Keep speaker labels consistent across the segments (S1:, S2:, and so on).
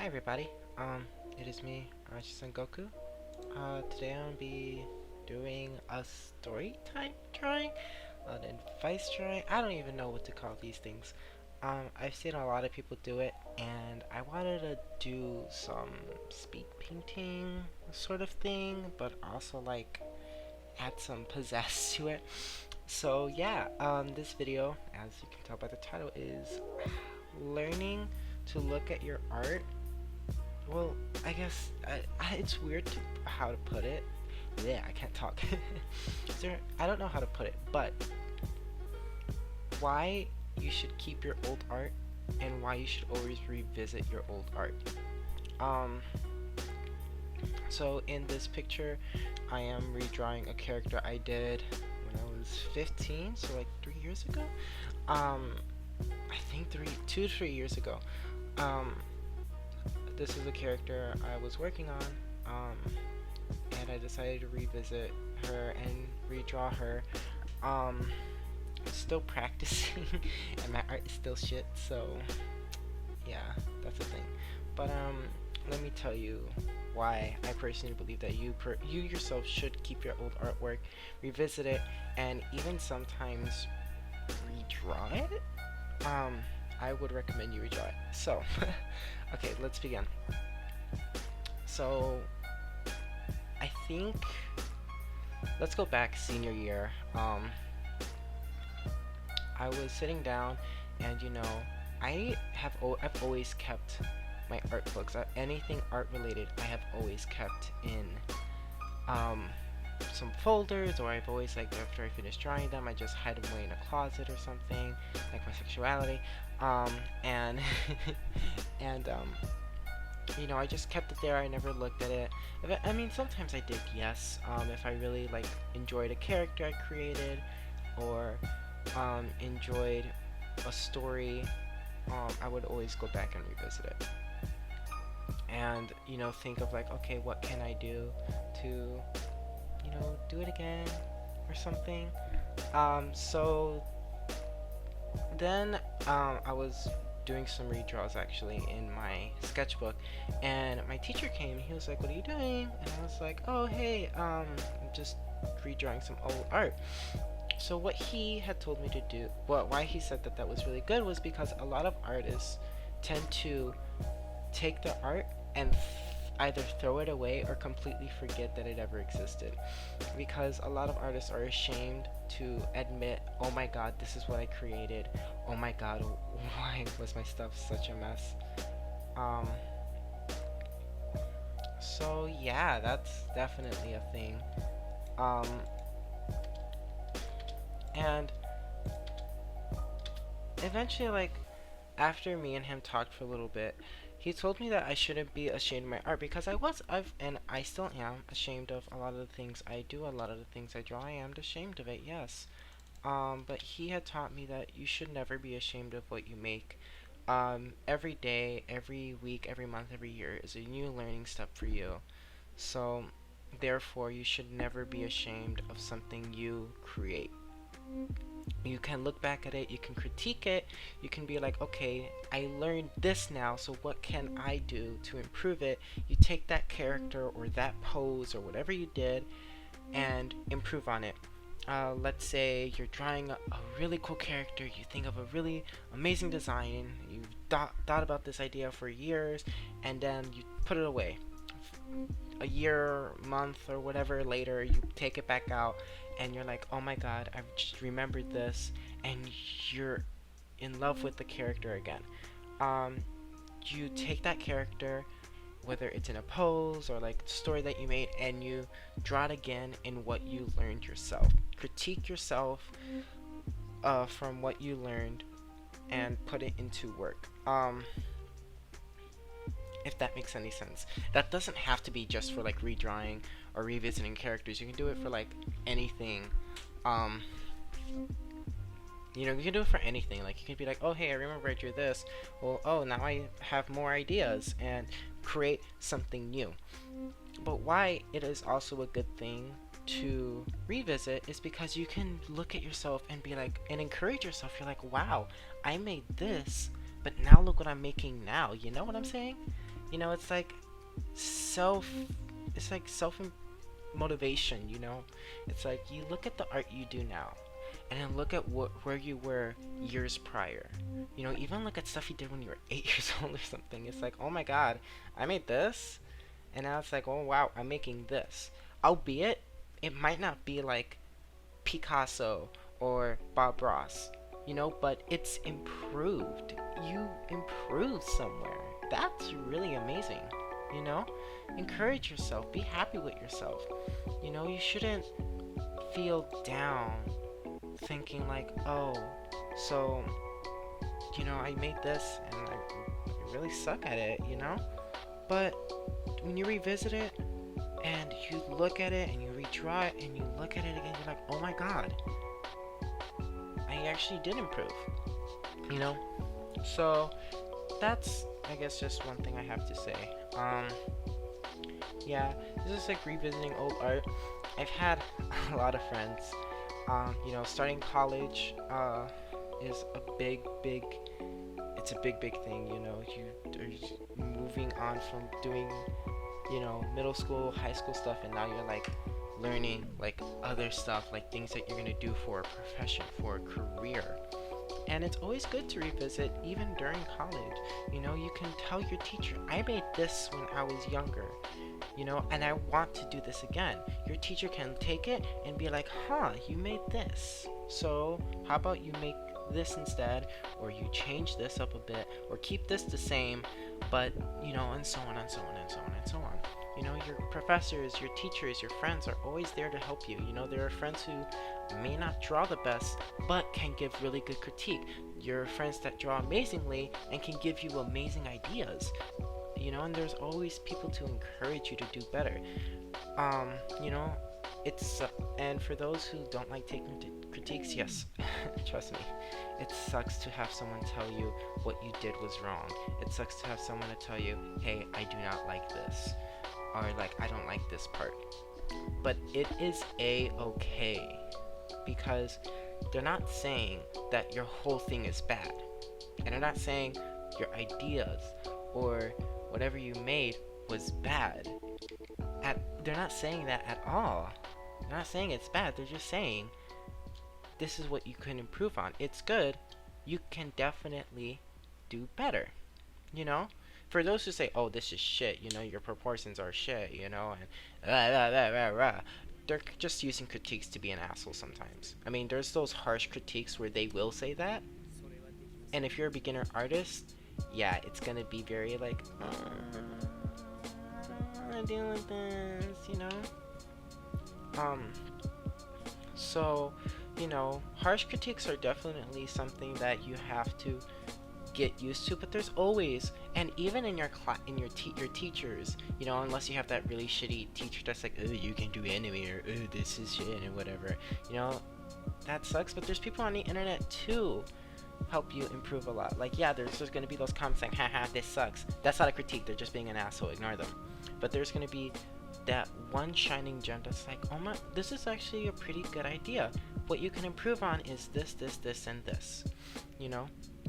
S1: everybody. It is me, Rachi Goku. Today I'm gonna be doing a story time drawing, an advice drawing. I don't even know what to call these things. I've seen a lot of people do it, and I wanted to do some speed painting sort of thing, but also like add some pizzazz to it. So yeah, this video, as you can tell by the title, is learning to look at your art. Well, I guess it's weird how to put it. Yeah, I can't talk. I don't know how to put it, but why you should keep your old art and why you should always revisit your old art. Um, so in this picture, I am redrawing a character I did when I was 15, so like 3 years ago. I think 2 to 3 years ago. Um, this is a character I was working on, and I decided to revisit her and redraw her. I'm still practicing, and my art is still shit, so yeah, that's the thing. But let me tell you why I personally believe that you yourself should keep your old artwork, revisit it, and even sometimes redraw it. I would recommend you redraw it. So, okay, let's begin. So, I think let's go back senior year. I was sitting down, and I've always kept my art books. Anything art related, I have always kept in some folders, or I've always, like, after I finish drawing them, I just hide them away in a closet or something, like my sexuality. And and I just kept it there. I never looked at it. I mean, sometimes I did, yes. If I really like enjoyed a character I created, or enjoyed a story, I would always go back and revisit it. And think of, like, okay, what can I do to do it again or something. So then I was doing some redraws actually in my sketchbook, and my teacher came. He was like, "What are you doing?" And I was like, "Oh, hey, I'm just redrawing some old art." So what he had told me to do, why he said that was really good, was because a lot of artists tend to take the art and either throw it away or completely forget that it ever existed, because a lot of artists are ashamed to admit, "Oh my god, this is what I created. Oh my god, why was my stuff such a mess?" So yeah, that's definitely a thing. um and eventually, like, after me and him talked for a little bit, he told me that I shouldn't be ashamed of my art, because I still am ashamed of a lot of the things I do, a lot of the things I draw. I am ashamed of it, yes. But he had taught me that you should never be ashamed of what you make. Every day, every week, every month, every year is a new learning step for you. So, therefore, you should never be ashamed of something you create. You can look back at it, you can critique it, you can be like, okay, I learned this now, so what can I do to improve it? You take that character or that pose or whatever you did and improve on it. Let's say you're drawing a really cool character, you think of a really amazing design, you've thought about this idea for years, and then you put it away. A year, month, or whatever later, you take it back out, and you're like, "Oh my god, I've just remembered this," and you're in love with the character again. You take that character, whether it's in a pose or like the story that you made, and you draw it again in what you learned yourself. Critique yourself from what you learned and put it into work. If that makes any sense. That doesn't have to be just for like redrawing or revisiting characters. You can do it for like anything. Um, you can do it for anything. Like, you can be like, "Oh, hey, I remember I drew this. Well, oh, now I have more ideas," and create something new. But why it is also a good thing to revisit is because you can look at yourself and be like, and encourage yourself. You're like, "Wow, I made this, but now look what I'm making now." You know what I'm saying? It's like self, it's like self motivation, It's like you look at the art you do now, and then look at where you were years prior. Even look at stuff you did when you were 8 years old or something. It's like, oh my god, I made this, and now it's like, oh wow, I'm making this. Albeit, it might not be like Picasso or Bob Ross, but it's improved. You improved somewhere. That's really amazing, you know? Encourage yourself, be happy with yourself. You shouldn't feel down thinking like, oh, so, I made this and I really suck at it. But when you revisit it and you look at it and you redraw it and you look at it again, you're like, oh my god, I actually did improve, you know? So that's, I guess, just one thing I have to say. Yeah, this is like revisiting old art. I've had a lot of friends. Starting college is a it's a big thing. You're moving on from doing, middle school, high school stuff, and now you're like learning like other stuff, like things that you're gonna do for a profession, for a career. And it's always good to revisit, even during college. You can tell your teacher, I made this when I was younger, and I want to do this again. Your teacher can take it and be like, huh, you made this. So how about you make this instead, or you change this up a bit, or keep this the same, but, and so on and so on and so on and so on. Your professors, your teachers, your friends are always there to help you. There are friends who may not draw the best, but can give really good critique. Your friends that draw amazingly and can give you amazing ideas. And there's always people to encourage you to do better. It's, and for those who don't like taking critiques, yes, trust me, it sucks to have someone tell you what you did was wrong. It sucks to have someone to tell you, hey, I do not like this, or like, I don't like this part. But it is a-okay, because they're not saying that your whole thing is bad, and they're not saying your ideas or whatever you made was bad. They're not saying that at all. They're not saying it's bad. They're just saying this is what you can improve on. It's good. You can definitely do better. For those who say, oh, this is shit, your proportions are shit, and rah, rah, rah, rah, rah, they're just using critiques to be an asshole sometimes. I mean, there's those harsh critiques where they will say that, and if you're a beginner artist, yeah, it's gonna be very like, I'm dealing with this, So, harsh critiques are definitely something that you have to get used to, but there's always, and even in your your teachers, unless you have that really shitty teacher that's like, oh, you can do anime, or oh, this is shit, and whatever, that sucks. But there's people on the internet too help you improve a lot. Like, yeah, there's gonna be those comments like, haha, this sucks. That's not a critique, they're just being an asshole, ignore them. But there's gonna be that one shining gem that's like, oh my, this is actually a pretty good idea. What you can improve on is this, this, and this.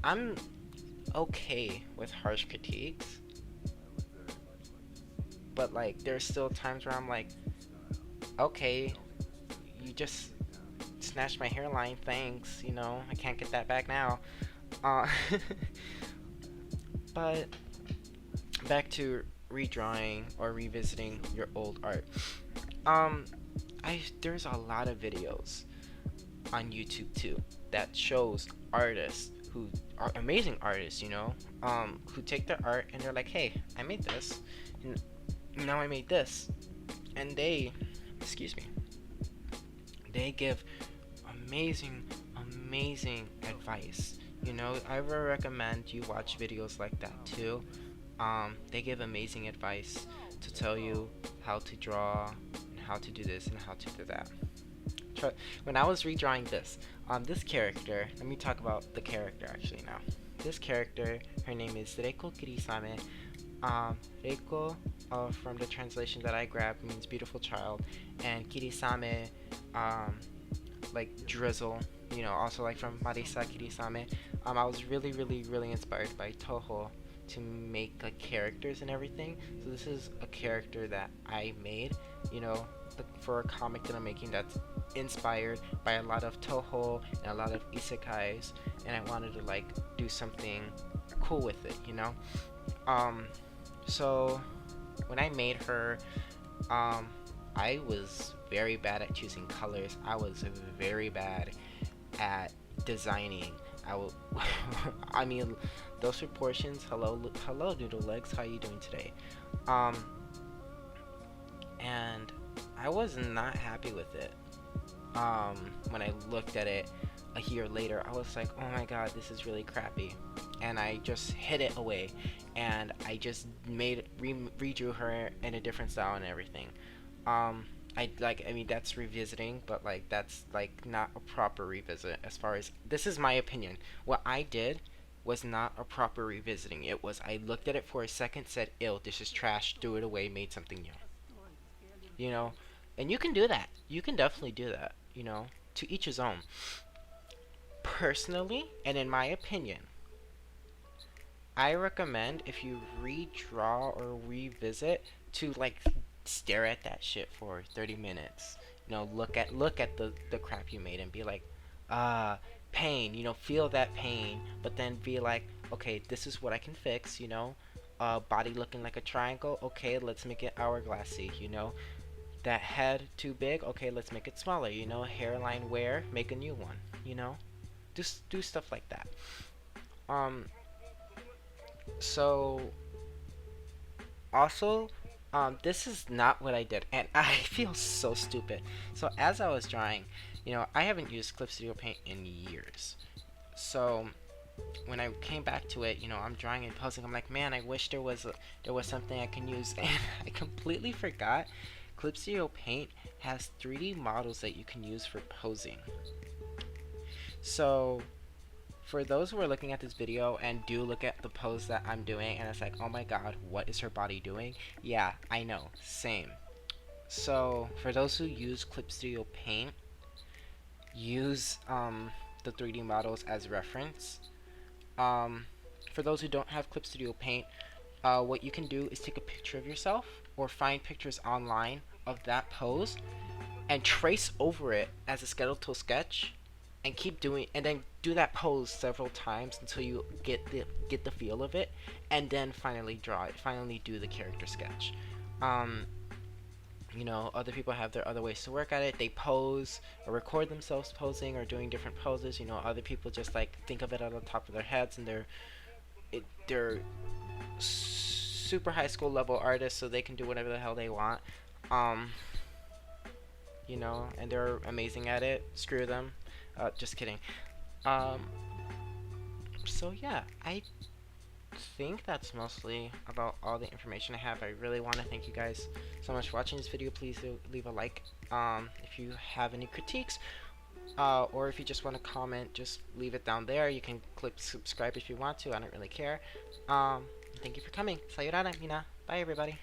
S1: I'm okay with harsh critiques, but like, there's still times where I'm like, okay, you just snatched my hairline, thanks, I can't get that back now. But back to redrawing or revisiting your old art. There's a lot of videos on YouTube too that shows artists who are amazing artists, who take their art and they're like, hey, I made this, and now I made this, and they give amazing advice. I would recommend you watch videos like that too. They give amazing advice to tell you how to draw and how to do this and how to do that. When I was redrawing this character, let me talk about the character actually now. This character, her name is Reiko Kirisame. Reiko, from the translation that I grabbed, means beautiful child, and Kirisame, like drizzle, also like from Marisa Kirisame. I was really inspired by Toho, to make like characters and everything. So this is a character that I made, you know, for a comic that I'm making that's inspired by a lot of Toho and a lot of isekais, and I wanted to like do something cool with it, you know. So when I made her, I was very bad at choosing colors. I was very bad at designing. I mean, those proportions. Hello, Noodle Legs. How you doing today? Um, and I was not happy with it. When I looked at it a year later, I was like, oh my god, this is really crappy, and I just hid it away, and I just redrew her in a different style and everything. I mean, that's revisiting, but like that's like not a proper revisit. As far as this is my opinion, what I did was not a proper revisiting. It was I looked at it for a second, said, "Ill, this is trash," threw it away, made something new. You know, and you can do that. You can definitely do that. You know, to each his own. Personally, and in my opinion, I recommend if you redraw or revisit to like stare at that shit for 30 minutes. You know, look at the crap you made and be like, pain, you know, feel that pain, but then be like, okay, this is what I can fix, you know. Body looking like a triangle, okay, let's make it hourglassy, you know. That head too big, okay, let's make it smaller, you know. Hairline wear, make a new one, you know. Just do stuff like that. Um, so also, this is not what I did, and I feel so stupid. So as I was drawing, you know, I haven't used Clip Studio Paint in years. So when I came back to it, you know, I'm drawing and posing. I'm like, man, I wish there was something I can use, and I completely forgot. Clip Studio Paint has 3D models that you can use for posing. So for those who are looking at this video and do look at the pose that I'm doing and it's like, oh my god, what is her body doing? Yeah, I know, same. So for those who use Clip Studio Paint, use the 3D models as reference. For those who don't have Clip Studio Paint, what you can do is take a picture of yourself or find pictures online of that pose and trace over it as a skeletal sketch and keep doing, and then do that pose several times until you get the feel of it, and then finally draw it, finally do the character sketch. You know, other people have their other ways to work at it. They pose or record themselves posing or doing different poses. You know, other people just like think of it on the top of their heads, and they're super high school level artists, so they can do whatever the hell they want. You know, and they're amazing at it. Screw them. Just kidding. Um, so yeah, I think that's mostly about all the information I have. I really want to thank you guys so much for watching this video. Please leave a like. If you have any critiques, or if you just want to comment, just leave it down there. You can click subscribe if you want to. I don't really care. Thank you for coming. Sayonara, Mina. Bye, everybody.